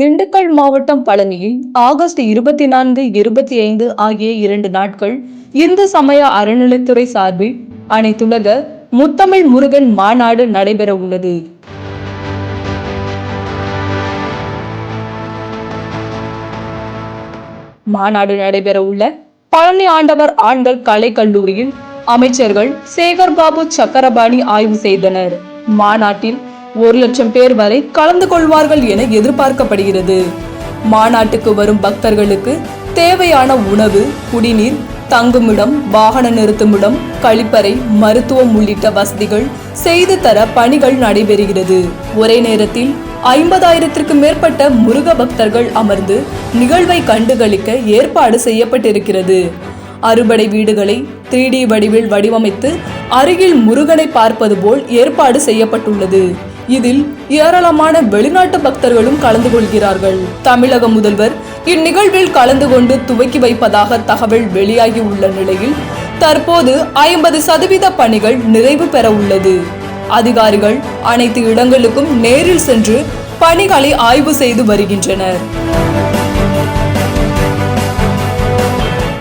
திண்டுக்கல் மாவட்டம் பழனியில் ஆகஸ்ட் 24, 25 ஆகிய 2 நாட்கள் இந்து சமய அறநிலைத்துறை சார்பில் அனைத்துலக முத்தமிழ் முருகன் மாநாடு நடைபெற உள்ளது. மாநாடு நடைபெற உள்ள பழனி ஆண்டவர் ஆண்கள் கலை கல்லூரியில் அமைச்சர்கள் சேகர் பாபு, சக்கரபாணி ஆய்வு செய்தனர். மாநாட்டில் 1,00,000 பேர் வரை கலந்து கொள்வார்கள் என எதிர்பார்க்கப்படுகிறது. மாநாட்டுக்கு வரும் பக்தர்களுக்கு தேவையான உணவு, குடிநீர், தங்குமிடம், வாகன நிறுத்துமிடம், கழிப்பறை, மருத்துவம் உள்ளிட்ட வசதிகள் செய்து தர பணிகள் நடைபெறுகிறது. ஒரே நேரத்தில் 50,000க்கும் மேற்பட்ட முருக பக்தர்கள் அமர்ந்து நிகழ்வை கண்டுகளிக்க ஏற்பாடு செய்யப்பட்டிருக்கிறது. அறுபடை வீடுகளை 3D வடிவில் வடிவமைத்து அருகில் முருகனை பார்ப்பது போல் ஏற்பாடு செய்யப்பட்டுள்ளது. இதில் ஏராளமான வெளிநாட்டு பக்தர்களும் கலந்து கொள்கிறார்கள். தமிழக முதல்வர் இந்நிகழ்வில் கலந்து கொண்டு துவக்கி வைப்பதாக தகவல் வெளியாகி உள்ள நிலையில் தற்போது 50% பணிகள் நிறைவு பெற உள்ளது. அதிகாரிகள் அனைத்து இடங்களுக்கும் நேரில் சென்று பணிகளை ஆய்வு செய்து வருகின்றனர்.